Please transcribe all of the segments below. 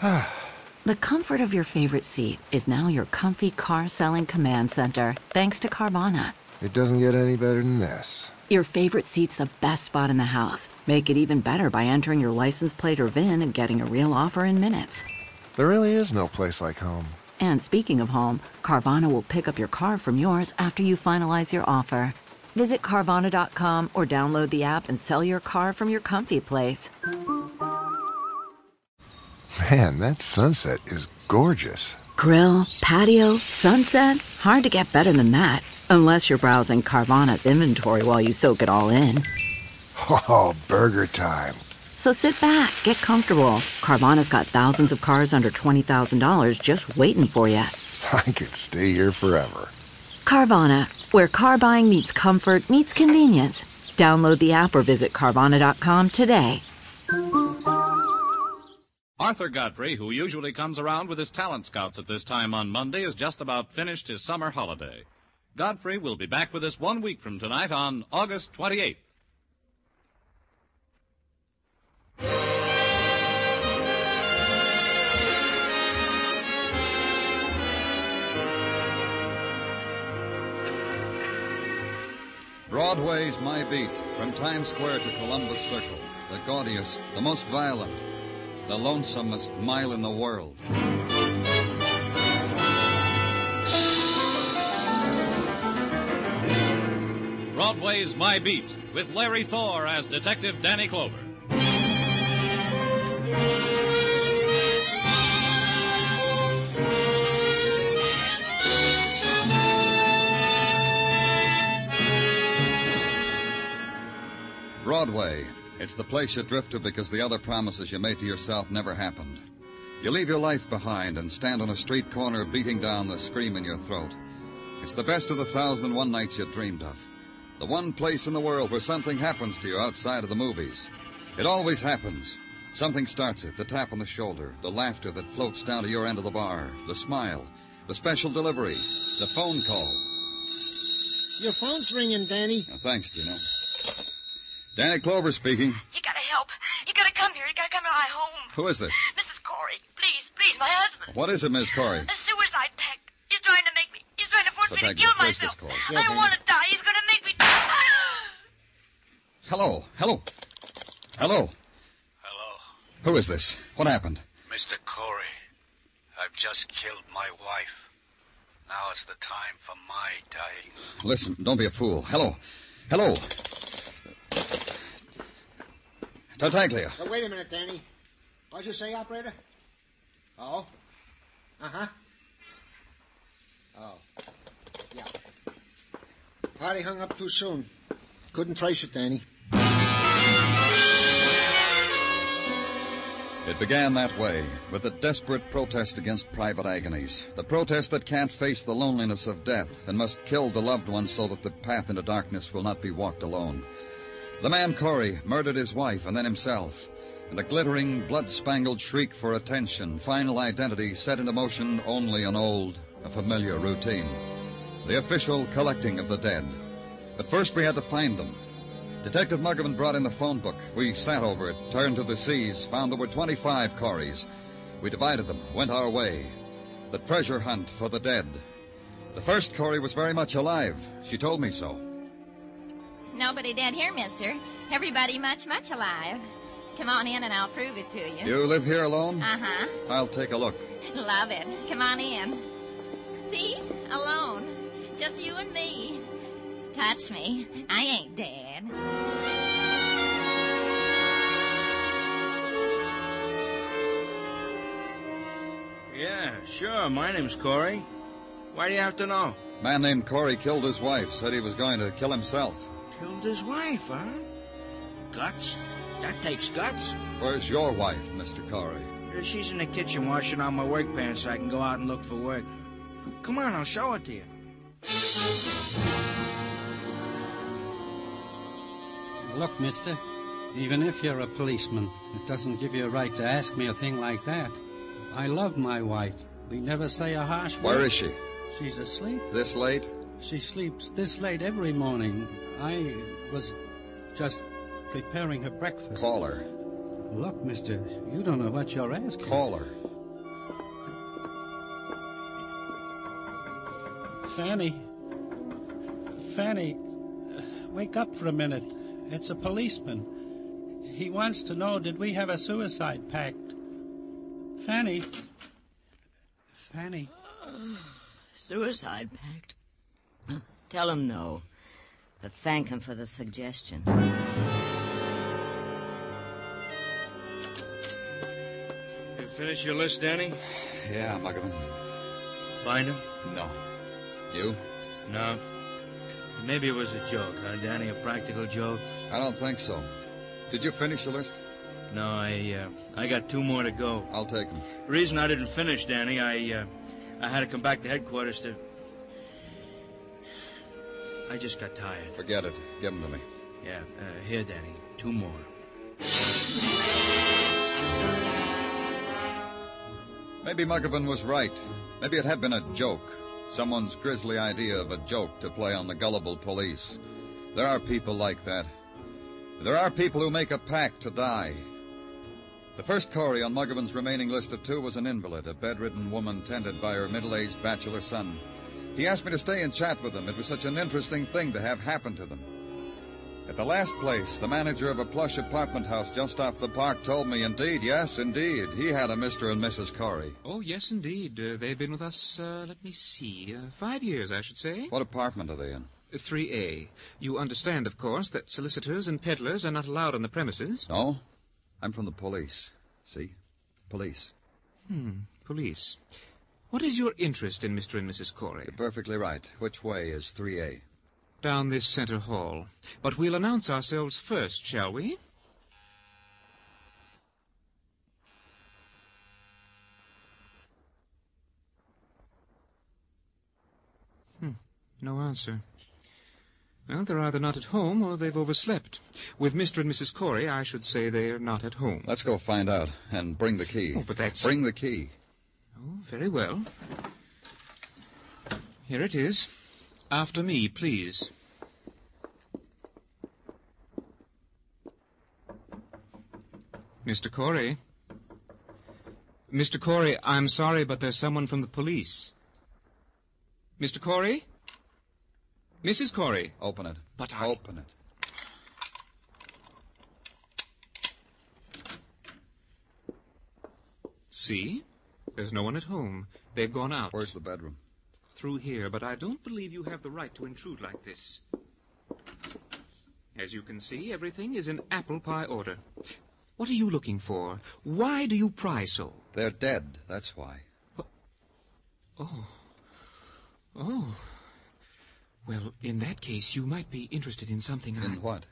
The comfort of your favorite seat is now your comfy car-selling command center, thanks to Carvana. It doesn't get any better than this. Your favorite seat's the best spot in the house. Make it even better by entering your license plate or VIN and getting a real offer in minutes. There really is no place like home. And speaking of home, Carvana will pick up your car from yours after you finalize your offer. Visit Carvana.com or download the app and sell your car from your comfy place. Man, that sunset is gorgeous. Grill, patio, sunset. Hard to get better than that. Unless you're browsing Carvana's inventory while you soak it all in. Oh, burger time. So sit back, get comfortable. Carvana's got thousands of cars under $20,000 just waiting for you. I could stay here forever. Carvana, where car buying meets comfort meets convenience. Download the app or visit Carvana.com today. Arthur Godfrey, who usually comes around with his talent scouts at this time on Monday, has just about finished his summer holiday. Godfrey will be back with us 1 week from tonight on August 28th. Broadway's my beat, from Times Square to Columbus Circle, the gaudiest, the most violent, the lonesomest mile in the world. Broadway's My Beat, with Larry Thor as Detective Danny Clover. Broadway. It's the place you drift to because the other promises you made to yourself never happened. You leave your life behind and stand on a street corner beating down the scream in your throat. It's the best of the 1,001 nights you dreamed of. The one place in the world where something happens to you outside of the movies. It always happens. Something starts it, the tap on the shoulder, the laughter that floats down to your end of the bar, the smile, the special delivery, the phone call. Your phone's ringing, Danny. Thanks, Gino. Danny Clover speaking. You gotta help. You gotta come here. You gotta come to my home. Who is this? Mrs. Corey. Please, my husband. What is it, Miss Corey? A suicide pact. He's trying to force me to kill Place this myself. call. I don't want to die. He's gonna make me die. Hello. Hello. Who is this? What happened? Mr. Corey, I've just killed my wife. Now is the time for my dying. Listen, don't be a fool. Hello. Tartaglia. Oh, wait a minute, Danny. What'd you say, operator? Oh? Uh-huh. Oh. Yeah. Party hung up too soon. Couldn't trace it, Danny. It began that way, with a desperate protest against private agonies. The protest that can't face the loneliness of death and must kill the loved ones so that the path into darkness will not be walked alone. The man Corey murdered his wife and then himself. And the glittering, blood-spangled shriek for attention, final identity, set into motion only an old, a familiar routine. The official collecting of the dead. But first we had to find them. Detective Muggerman brought in the phone book. We sat over it, turned to the seas, found there were 25 Coreys. We divided them, went our way. The treasure hunt for the dead. The first Corey was very much alive. She told me so. Nobody dead here, mister. Everybody much alive. Come on in and I'll prove it to you. You live here alone? Uh-huh. I'll take a look. Love it. Come on in. See? Alone. Just you and me. Touch me. I ain't dead. Yeah, sure. My name's Corey. Why do you have to know? A man named Corey killed his wife, said he was going to kill himself. Killed his wife, huh? Guts? That takes guts. Where's your wife, Mr. Corey? She's in the kitchen washing out my work pants so I can go out and look for work. Come on, I'll show it to you. Look, mister, even if you're a policeman, it doesn't give you a right to ask me a thing like that. I love my wife. We never say a harsh word. Where is she? She's asleep. This late? She sleeps this late every morning. I was just preparing her breakfast. Call her. Look, mister, you don't know what you're asking. Call her. Fanny. Fanny, wake up for a minute. It's a policeman. He wants to know, did we have a suicide pact? Fanny. Fanny. Suicide pact? Tell him no, but thank him for the suggestion. You finish your list, Danny? Yeah, Muggavan. Find him? No. You? No. Maybe it was a joke, huh, Danny? A practical joke? I don't think so. Did you finish your list? No, I got 2 more to go. I'll take them. The reason I didn't finish, Danny, I had to come back to headquarters to... I just got tired. Forget it. Give them to me. Yeah, here, Danny. 2 more. Maybe Muggavan was right. Maybe it had been a joke. Someone's grisly idea of a joke to play on the gullible police. There are people like that. There are people who make a pact to die. The first Corey on Muggavan's remaining list of 2 was an invalid, a bedridden woman tended by her middle-aged bachelor son. He asked me to stay and chat with them. It was such an interesting thing to have happen to them. At the last place, the manager of a plush apartment house just off the park told me, indeed, yes, indeed, he had a Mr. and Mrs. Corey. Oh, yes, indeed. They've been with us, let me see, 5 years, I should say. What apartment are they in? 3A. You understand, of course, that solicitors and peddlers are not allowed on the premises. No? I'm from the police. See? Police. Police. What is your interest in Mr. and Mrs. Corey? You're perfectly right. Which way is 3A? Down this center hall. But we'll announce ourselves first, shall we? No answer. Well, they're either not at home or they've overslept. With Mr. and Mrs. Corey, I should say they're not at home. Let's go find out and bring the key. Oh, but that's... Bring the key. Oh, very well. Here it is. After me, please. Mr. Corey. Mr. Corey, I'm sorry, but there's someone from the police. Mr. Corey? Mrs. Corey. Open it. But Open it. See? There's no one at home. They've gone out. Where's the bedroom? Through here, but I don't believe you have the right to intrude like this. As you can see, everything is in apple pie order. What are you looking for? Why do you pry so? They're dead, that's why. Oh. Well, in that case, you might be interested in something In what?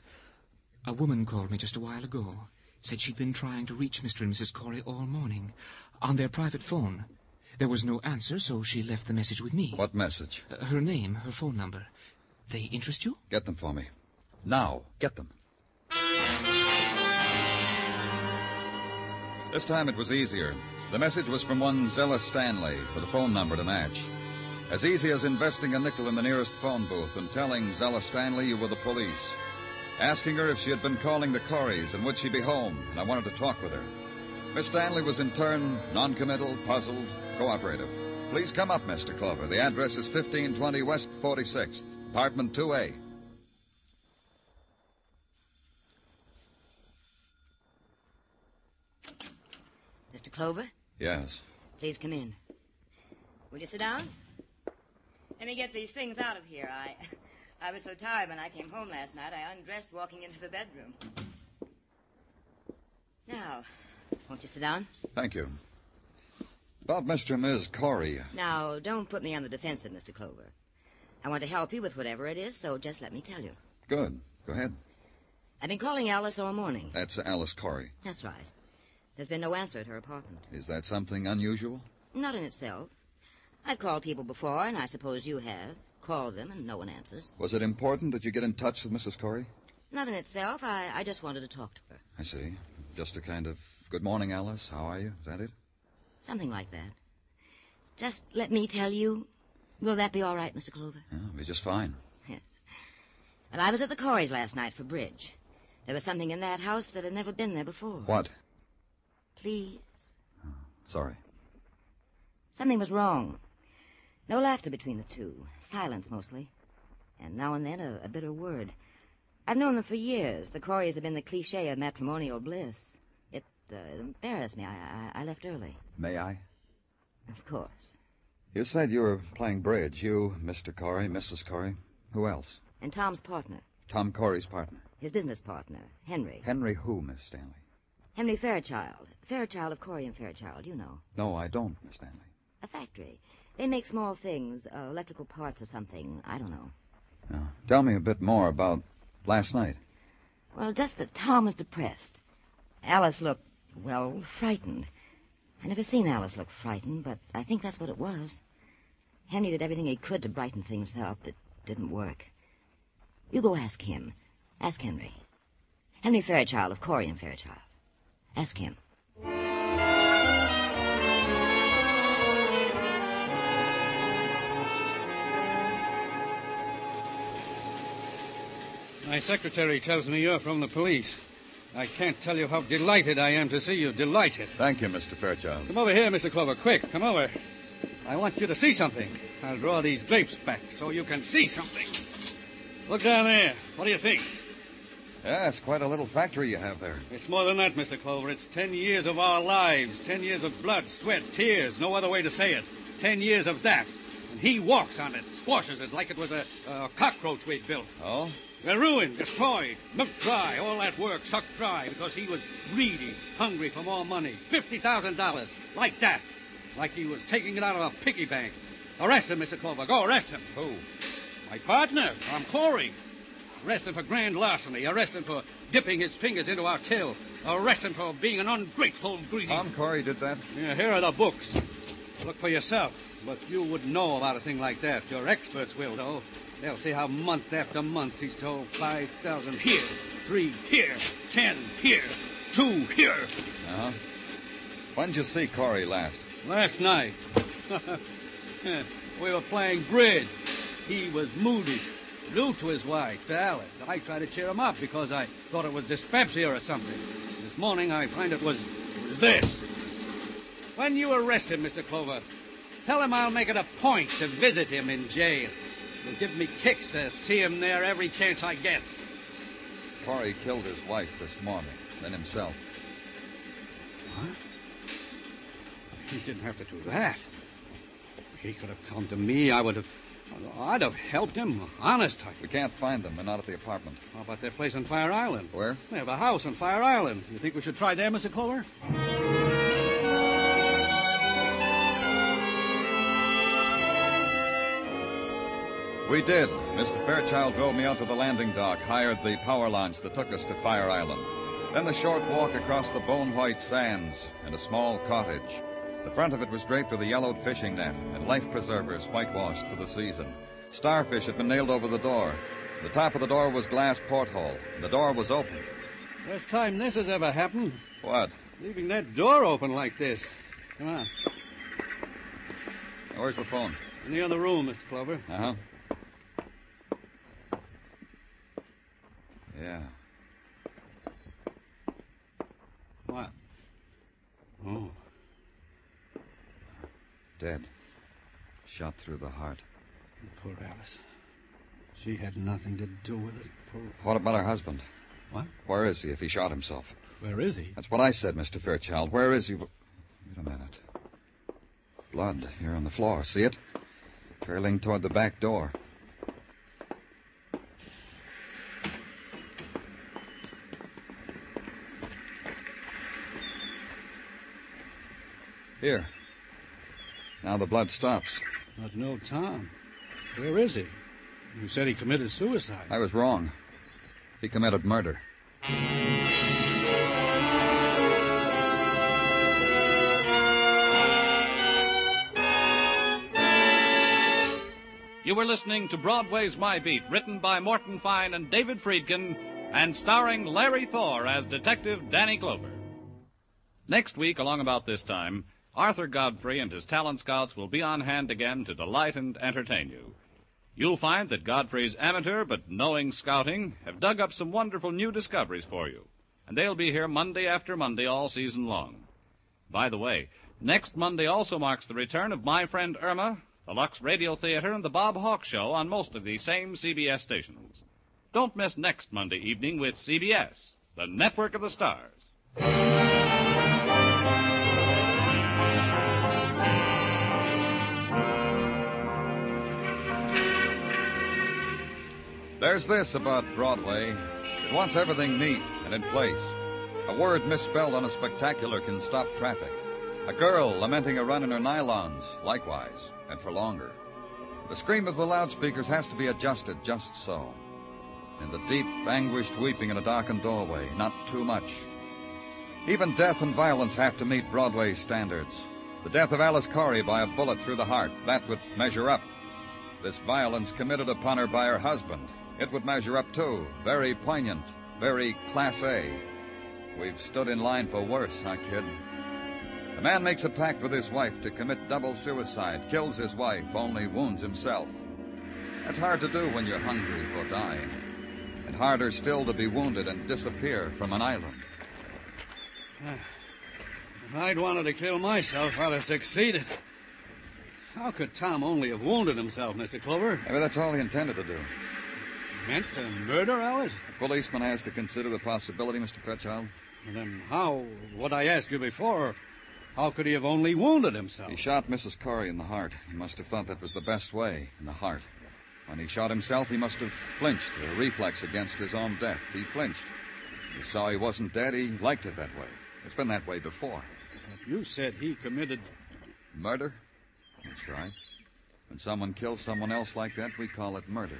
A woman called me just a while ago. Said she'd been trying to reach Mr. and Mrs. Corey all morning. On their private phone. There was no answer, so she left the message with me. What message? Her name, her phone number. They interest you? Get them for me. Now, get them. This time it was easier. The message was from one Zella Stanley, with a phone number to match. As easy as investing a nickel in the nearest phone booth and telling Zella Stanley you were the police. Asking her if she had been calling the Coreys and would she be home, and I wanted to talk with her. Miss Stanley was in turn non-committal, puzzled, cooperative. Please come up, Mr. Clover. The address is 1520 West 46th, apartment 2A. Mr. Clover? Yes. Please come in. Will you sit down? Let me get these things out of here. I was so tired when I came home last night, I undressed walking into the bedroom. Now, won't you sit down? Thank you. About Mr. and Ms. Corey. Now, don't put me on the defensive, Mr. Clover. I want to help you with whatever it is, so just let me tell you. Good. Go ahead. I've been calling Alice all morning. That's Alice Corey. That's right. There's been no answer at her apartment. Is that something unusual? Not in itself. I've called people before, and I suppose you have. Called them, and no one answers. Was it important that you get in touch with Mrs. Corey? Not in itself. I just wanted to talk to her. I see. Just a kind of, good morning, Alice. How are you? Is that it? Something like that. Just let me tell you. Will that be all right, Mr. Clover? Yeah, it'll be just fine. Yes. Well, I was at the Coreys last night for bridge. There was something in that house that had never been there before. What? Please. Sorry. Something was wrong. No laughter between the two. Silence, mostly. And now and then a bitter word. I've known them for years. The Coreys have been the cliché of matrimonial bliss. It embarrassed me. I left early. May I? Of course. You said you were playing bridge. You, Mr. Corey, Mrs. Corey. Who else? And Tom's partner. Tom Corey's partner. His business partner, Henry. Henry who, Miss Stanley? Henry Fairchild. Fairchild of Corey and Fairchild, you know. No, I don't, Miss Stanley. A factory. They make small things, electrical parts or something. I don't know. Now, tell me a bit more about last night. Well, just that Tom was depressed. Alice looked, well, frightened. I never seen Alice look frightened, but I think that's what it was. Henry did everything he could to brighten things up. It didn't work. You go ask him. Ask Henry. Henry Fairchild of Corey and Fairchild. Ask him. My secretary tells me you're from the police. I can't tell you how delighted I am to see you. Delighted. Thank you, Mr. Fairchild. Come over here, Mr. Clover. Quick, come over. I want you to see something. I'll draw these drapes back so you can see something. Look down there. What do you think? Yeah, it's quite a little factory you have there. It's more than that, Mr. Clover. It's 10 years of our lives. 10 years of blood, sweat, tears. No other way to say it. 10 years of that. And he walks on it, squashes it like it was a cockroach we'd built. Oh? They're ruined, destroyed, milked dry. All that work sucked dry because he was greedy, hungry for more money. $50,000. Like that. Like he was taking it out of a piggy bank. Arrest him, Mr. Clover. Go arrest him. Who? My partner, Tom Corey. Arrest him for grand larceny. Arrest him for dipping his fingers into our till. Arrest him for being an ungrateful, greedy... Tom Corey did that? Yeah, here are the books. Look for yourself. But you wouldn't know about a thing like that. Your experts will, though. They'll see how month after month he stole 5,000 here, 3 here, 10 here, 2 here. Uh-huh. When did you see Corey last? Last night. We were playing bridge. He was moody. New to his wife, to Alice. I tried to cheer him up because I thought it was dyspepsia or something. This morning I find it was this. When you arrest him, Mr. Clover, tell him I'll make it a point to visit him in jail. It'll give me kicks to see him there every chance I get. Corey killed his wife this morning, then himself. What? He didn't have to do that. He could have come to me. I'd have helped him. Honest. We can't find them. They're not at the apartment. How about their place on Fire Island? Where? They have a house on Fire Island. You think we should try there, Mr. Clover? We did. Mr. Fairchild drove me out to the landing dock, hired the power launch that took us to Fire Island. Then the short walk across the bone-white sands and a small cottage. The front of it was draped with a yellowed fishing net and life preservers whitewashed for the season. Starfish had been nailed over the door. The top of the door was glass porthole, and the door was open. First time this has ever happened. What? Leaving that door open like this. Come on. Where's the phone? In the other room, Mr. Clover. Uh-huh. Yeah. What? Oh. Dead. Shot through the heart. Poor Alice. She had nothing to do with it. Poor... What about her husband? What? Where is he if he shot himself? Where is he? That's what I said, Mr. Fairchild. Where is he? Wait a minute. Blood here on the floor. See it? Trailing toward the back door. Here. Now the blood stops. But no Tom. Where is he? You said he committed suicide. I was wrong. He committed murder. You were listening to Broadway's My Beat, written by Morton Fine and David Friedkin, and starring Larry Thor as Detective Danny Glover. Next week, along about this time, Arthur Godfrey and his talent scouts will be on hand again to delight and entertain you. You'll find that Godfrey's amateur but knowing scouting have dug up some wonderful new discoveries for you, and they'll be here Monday after Monday all season long. By the way, next Monday also marks the return of my friend Irma the Lux Radio Theater, and the Bob Hawke Show on most of these same CBS stations. Don't miss next Monday evening with CBS, the Network of the Stars. There's this about Broadway. It wants everything neat and in place. A word misspelled on a spectacular can stop traffic. A girl lamenting a run in her nylons, likewise, and for longer. The scream of the loudspeakers has to be adjusted just so. And the deep, anguished weeping in a darkened doorway, not too much. Even death and violence have to meet Broadway's standards. The death of Alice Corey by a bullet through the heart, that would measure up. This violence committed upon her by her husband, it would measure up too. Very poignant, very Class A. We've stood in line for worse, huh, kid? A man makes a pact with his wife to commit double suicide, kills his wife, only wounds himself. That's hard to do when you're hungry for dying. And harder still to be wounded and disappear from an island. If I'd wanted to kill myself, I'd have succeeded. How could Tom only have wounded himself, Mr. Clover? Maybe that's all he intended to do. Meant to murder Alice? A policeman has to consider the possibility, Mr. Fairchild. And then how, what I asked you before, how could he have only wounded himself? He shot Mrs. Corey in the heart. He must have thought that was the best way, in the heart. When he shot himself, he must have flinched, a reflex against his own death. He flinched. He saw he wasn't dead. He liked it that way. It's been that way before. But you said he committed... Murder? That's right. When someone kills someone else like that, we call it murder.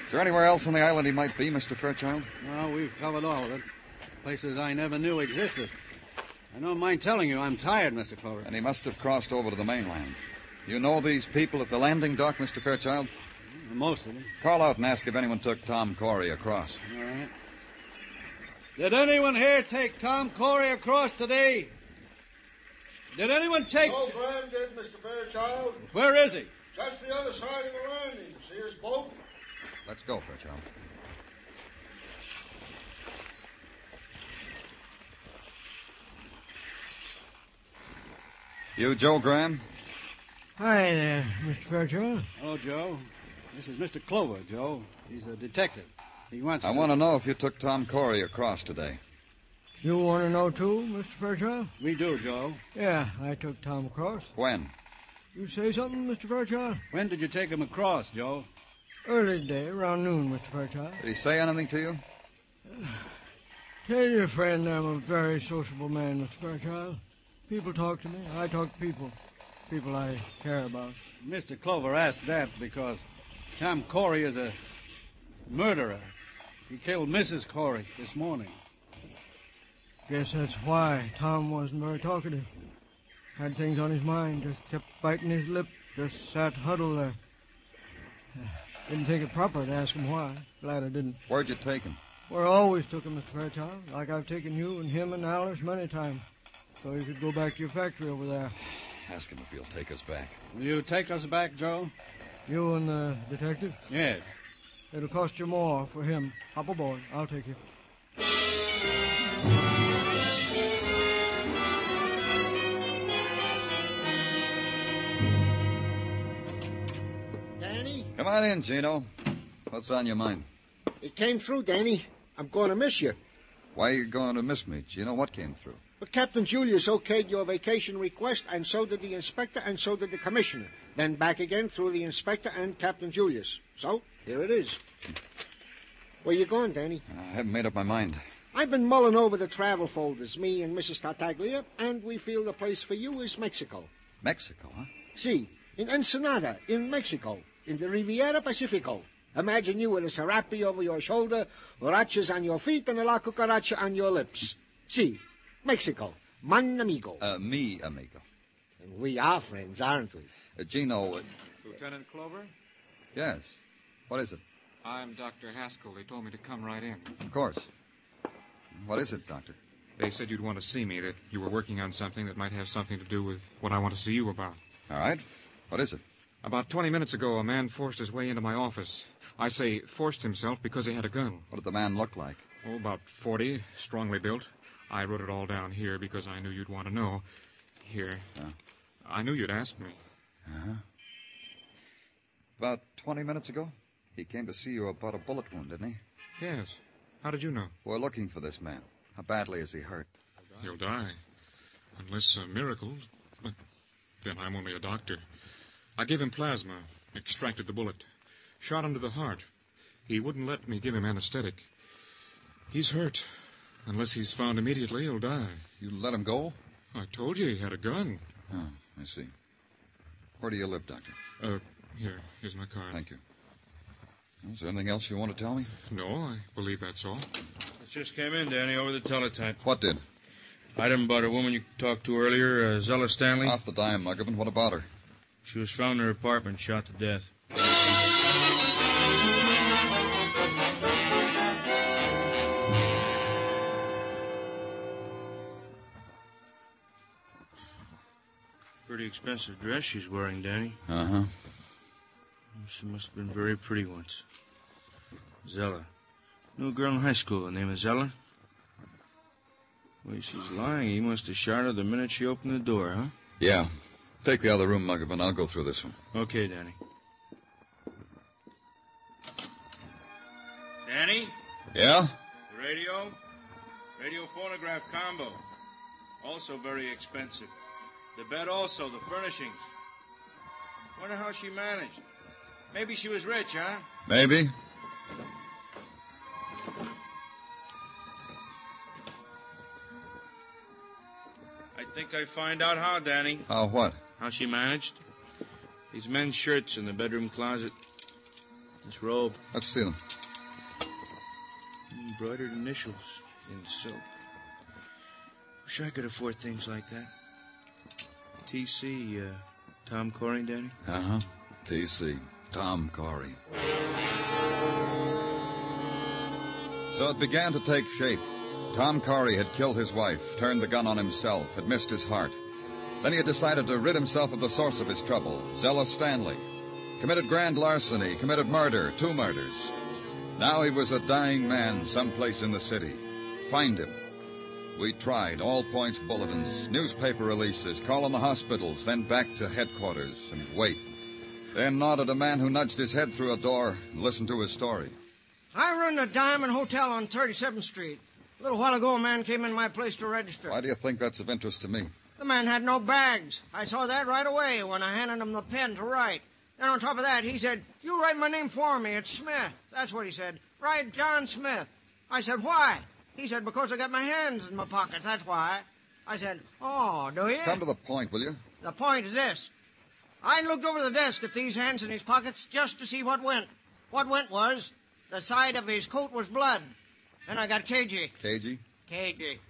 Is there anywhere else on the island he might be, Mr. Fairchild? No, we've covered all of it. Places I never knew existed. I don't mind telling you I'm tired, Mr. Clover. And he must have crossed over to the mainland. You know these people at the landing dock, Mr. Fairchild? Most of them. Call out and ask if anyone took Tom Corey across. All right. Did anyone here take Tom Corey across today? Did anyone take... Oh, Graham did, Mr. Fairchild. Where is he? Just the other side of the landing. See his boat? Let's go, Fairchild. You Joe Graham? Hi there, Mr. Fairchild. Hello, Joe. This is Mr. Clover, Joe. He's a detective. He wants I want to know if you took Tom Corey across today. You want to know, too, Mr. Fairchild? We do, Joe. Yeah, I took Tom across. When? You say something, Mr. Fairchild? When did you take him across, Joe? Early today, around noon, Mr. Fairchild. Did he say anything to you? Tell your friend I'm a very sociable man, Mr. Fairchild. People talk to me. I talk to people. People I care about. Mr. Clover asked that because Tom Corey is a murderer. He killed Mrs. Corey this morning. Guess that's why Tom wasn't very talkative. Had things on his mind, just kept biting his lip, just sat huddled there. Didn't think it proper to ask him why. Glad I didn't. Where'd you take him? Where I always took him, Mr. Fairchild. Like I've taken you and him and Alice many times. So you could go back to your factory over there. Ask him if he'll take us back. Will you take us back, Joe? You and the detective? Yes. It'll cost you more for him. Hop aboard. I'll take you. Danny? Come on in, Gino. What's on your mind? It came through, Danny. I'm going to miss you. Why are you going to miss me, Gino? What came through? But Captain Julius okayed your vacation request, and so did the inspector, and so did the commissioner. Then back again through the inspector and Captain Julius. So, here it is. Where you going, Danny? I haven't made up my mind. I've been mulling over the travel folders, me and Mrs. Tartaglia, and we feel the place for you is Mexico. Mexico, huh? See, in Ensenada, in Mexico, in the Riviera Pacifico. Imagine you with a serape over your shoulder, huaraches on your feet, and a la cucaracha on your lips. See, Mexico, man amigo. Me amigo. And we are friends, aren't we? Gino... Lieutenant Clover? Yes. What is it? I'm Dr. Haskell. They told me to come right in. Of course. What is it, Doctor? They said you'd want to see me, that you were working on something that might have something to do with what I want to see you about. All right. What is it? About 20 minutes ago, a man forced his way into my office. I say forced himself because he had a gun. What did the man look like? Oh, about 40, strongly built. I wrote it all down here because I knew you'd want to know. Here. Yeah. I knew you'd ask me. Uh-huh. About 20 minutes ago, he came to see you about a bullet wound, didn't he? Yes. How did you know? We're looking for this man. How badly is he hurt? He'll die. Unless a miracle. Then I'm only a doctor. I gave him plasma, extracted the bullet, shot him to the heart. He wouldn't let me give him anesthetic. He's hurt. Unless he's found immediately, he'll die. You let him go? I told you he had a gun. Oh, I see. Where do you live, Doctor? Here's my card. Thank you. Is there anything else you want to tell me? No, I believe that's all. It just came in, Danny, over the teletype. What did? Item about a woman you talked to earlier, Zella Stanley. Off the dime, Muggavan. What about her? She was found in her apartment, shot to death. Pretty expensive dress she's wearing, Danny. Uh-huh. She must have been very pretty once. Zella. Knew a girl in high school, the name of Zella. Well, she's lying. He must have shot her the minute she opened the door, huh? Yeah. Take the other room, Muggavan. I'll go through this one. Okay, Danny. Danny? Yeah? The radio? Radio phonograph combo. Also very expensive. The bed also, the furnishings. Wonder how she managed. Maybe she was rich, huh? Maybe. I think I find out how, Danny. How what? How she managed. These men's shirts in the bedroom closet. This robe. Let's see them. Embroidered initials in silk. Wish I could afford things like that. T.C., Tom Corey, Danny? Uh-huh. T.C., Tom Corey. So it began to take shape. Tom Corey had killed his wife, turned the gun on himself, had missed his heart. Then he had decided to rid himself of the source of his trouble, Zella Stanley. Committed grand larceny, committed murder, 2 murders. Now he was a dying man someplace in the city. Find him. We tried all points bulletins, newspaper releases, call on the hospitals, then back to headquarters and wait. Then nodded a man who nudged his head through a door and listened to his story. I run the Diamond Hotel on 37th Street. A little while ago, a man came in my place to register. Why do you think that's of interest to me? The man had no bags. I saw that right away when I handed him the pen to write. Then on top of that, he said, "You write my name for me. It's Smith." That's what he said. "Write John Smith." I said, "Why?" He said, "Because I got my hands in my pockets, that's why." I said, "Oh, do you?" Come to the point, will you? The point is this. I looked over the desk at these hands in his pockets just to see what went. What went was the side of his coat was blood. Then I got cagey. Cagey? Cagey.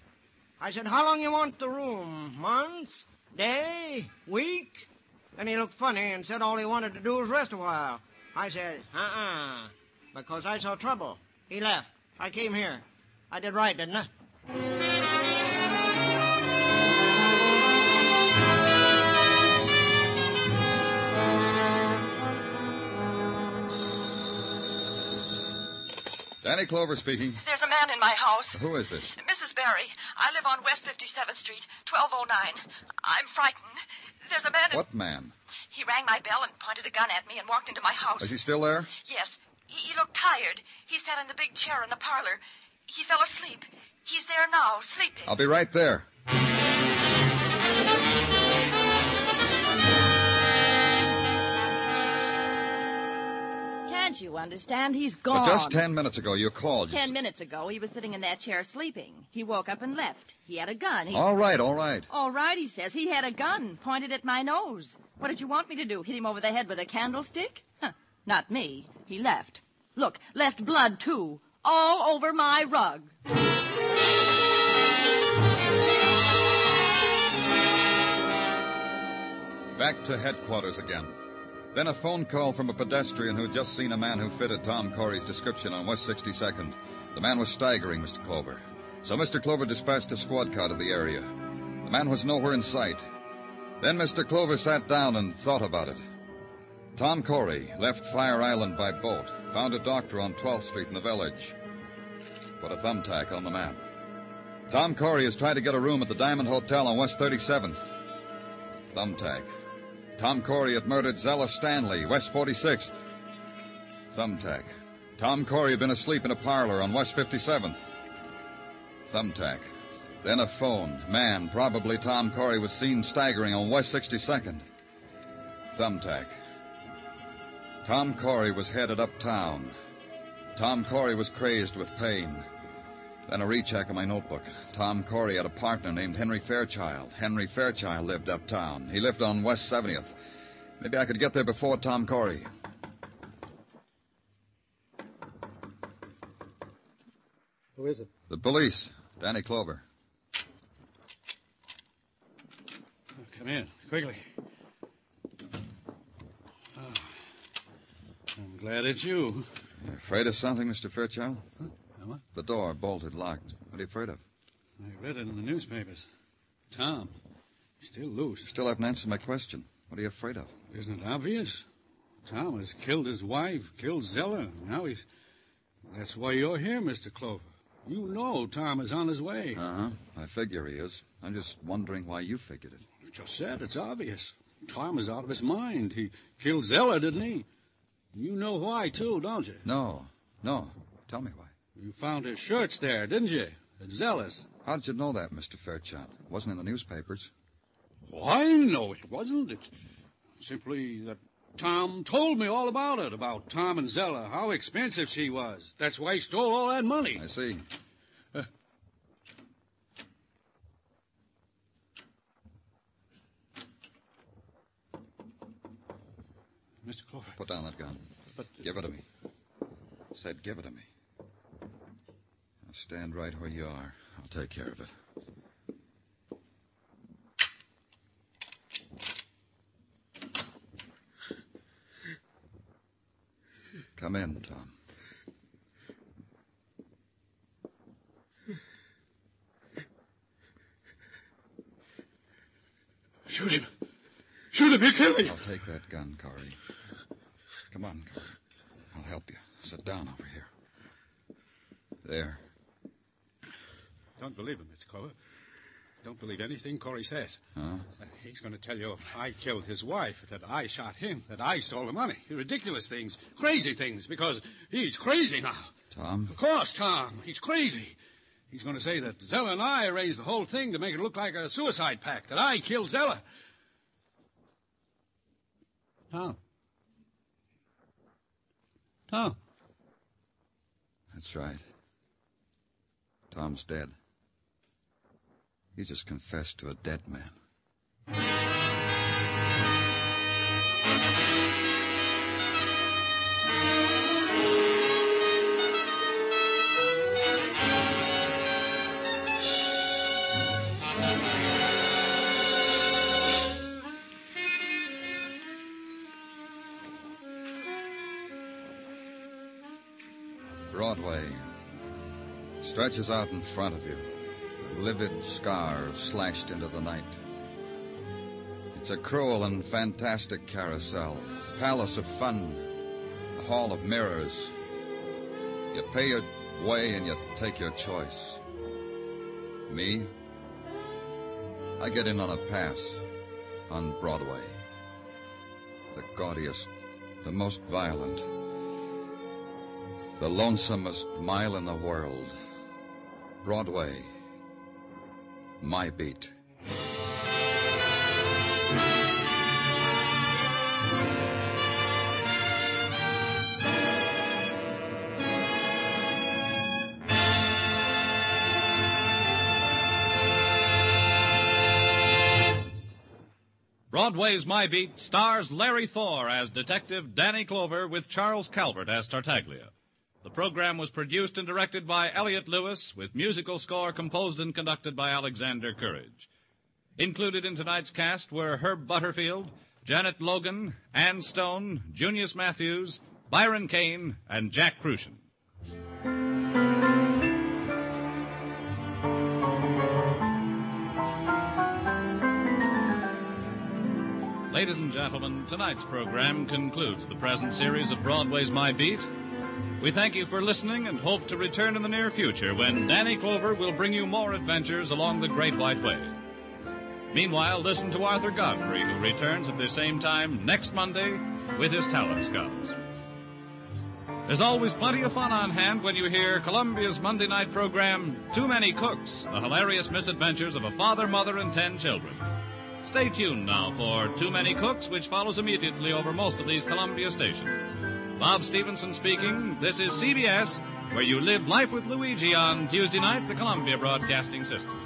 I said, "How long you want the room? Months? Day? Week?" Then he looked funny and said all he wanted to do was rest a while. I said, because I saw trouble. He left. I came here. I did right, didn't I? Danny Clover speaking. There's a man in my house. Who is this? Mrs. Barry. I live on West 57th Street, 1209. I'm frightened. There's a man... What man? He rang my bell and pointed a gun at me and walked into my house. Is he still there? Yes. He looked tired. He sat in the big chair in the parlor. He fell asleep. He's there now, sleeping. I'll be right there. Can't you understand? He's gone. But just 10 minutes ago, you called. 10 minutes ago, he was sitting in that chair sleeping. He woke up and left. He had a gun. All right. All right, he says. He had a gun pointed at my nose. What did you want me to do? Hit him over the head with a candlestick? Not me. He left. Look, left blood, too. All over my rug. Back to headquarters again. Then a phone call from a pedestrian who'd just seen a man who fitted Tom Corey's description on West 62nd. The man was staggering, Mr. Clover. So Mr. Clover dispatched a squad car to the area. The man was nowhere in sight. Then Mr. Clover sat down and thought about it. Tom Corey left Fire Island by boat, found a doctor on 12th Street in the village. Put a thumbtack on the map. Tom Corey has tried to get a room at the Diamond Hotel on West 37th. Thumbtack. Tom Corey had murdered Zella Stanley, West 46th. Thumbtack. Tom Corey had been asleep in a parlor on West 57th. Thumbtack. Then a phone. Man, probably Tom Corey, was seen staggering on West 62nd. Thumbtack. Tom Corey was headed uptown. Tom Corey was crazed with pain. Then a recheck of my notebook. Tom Corey had a partner named Henry Fairchild. Henry Fairchild lived uptown. He lived on West 70th. Maybe I could get there before Tom Corey. Who is it? The police. Danny Clover. Come in, quickly. Oh, I'm glad it's you. You afraid of something, Mr. Fairchild? Huh? What? The door bolted, locked. What are you afraid of? I read it in the newspapers. Tom, he's still loose. You still haven't answered my question. What are you afraid of? Isn't it obvious? Tom has killed his wife, killed Zella. Now he's... That's why you're here, Mr. Clover. You know Tom is on his way. Uh-huh. I figure he is. I'm just wondering why you figured it. You just said it's obvious. Tom is out of his mind. He killed Zella, didn't he? You know why, too, don't you? No. Tell me why. You found his shirts there, didn't you? At Zella's. How did you know that, Mr. Fairchild? It wasn't in the newspapers. Why, no, it wasn't. It's simply that Tom told me all about it, about Tom and Zella, how expensive she was. That's why he stole all that money. I see. Mr. Clover. Put down that gun. But... Give it to me. I said give it to me. Now stand right where you are. I'll take care of it. Come in, Tom. Shoot him. Shoot him. He'll kill me. I'll take that gun, Corey. Come on, Corey. I'll help you. Sit down over here. There. Don't believe him, Mr. Clover. Don't believe anything Corey says. Huh? He's going to tell you I killed his wife, that I shot him, that I stole the money. Ridiculous things, crazy things, because he's crazy now. Tom? Of course, Tom. He's crazy. He's going to say that Zella and I arranged the whole thing to make it look like a suicide pact, that I killed Zella. Tom. Tom. That's right. Tom's dead. He just confessed to a dead man. Broadway stretches out in front of you, a livid scar slashed into the night. It's a cruel and fantastic carousel, palace of fun, a hall of mirrors. You pay your way and you take your choice. Me? I get in on a pass on Broadway. The gaudiest, the most violent, the lonesomest mile in the world. Broadway. My beat. Broadway's My Beat stars Larry Thor as Detective Danny Clover with Charles Calvert as Tartaglia. The program was produced and directed by Elliott Lewis, with musical score composed and conducted by Alexander Courage. Included in tonight's cast were Herb Butterfield, Janet Logan, Ann Stone, Junius Matthews, Byron Kane, and Jack Crucian. Ladies and gentlemen, tonight's program concludes the present series of Broadway's My Beat. We thank you for listening and hope to return in the near future when Danny Clover will bring you more adventures along the Great White Way. Meanwhile, listen to Arthur Godfrey, who returns at the same time next Monday with his Talent Scouts. There's always plenty of fun on hand when you hear Columbia's Monday night program, Too Many Cooks, the hilarious misadventures of a father, mother, and 10 children. Stay tuned now for Too Many Cooks, which follows immediately over most of these Columbia stations. Bob Stevenson speaking. This is CBS, where you live life with Luigi on Tuesday night, the Columbia Broadcasting System.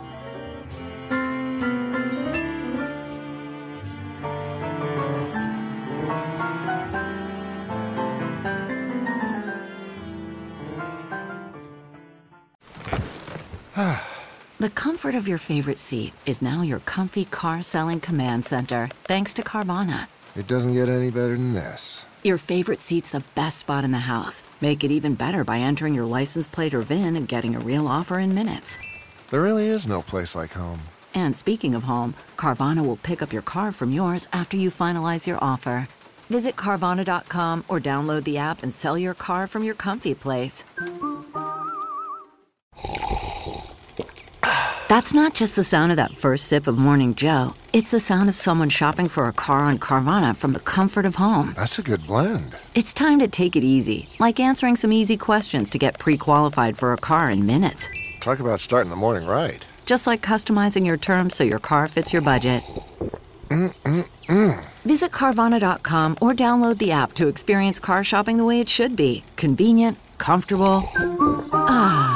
The comfort of your favorite seat is now your comfy car-selling command center, thanks to Carvana. It doesn't get any better than this. Your favorite seat's the best spot in the house. Make it even better by entering your license plate or VIN and getting a real offer in minutes. There really is no place like home. And speaking of home, Carvana will pick up your car from yours after you finalize your offer. Visit Carvana.com or download the app and sell your car from your comfy place. That's not just the sound of that first sip of Morning Joe. It's the sound of someone shopping for a car on Carvana from the comfort of home. That's a good blend. It's time to take it easy, like answering some easy questions to get pre-qualified for a car in minutes. Talk about starting the morning right. Just like customizing your terms so your car fits your budget. Visit Carvana.com or download the app to experience car shopping the way it should be. Convenient, comfortable. Ah.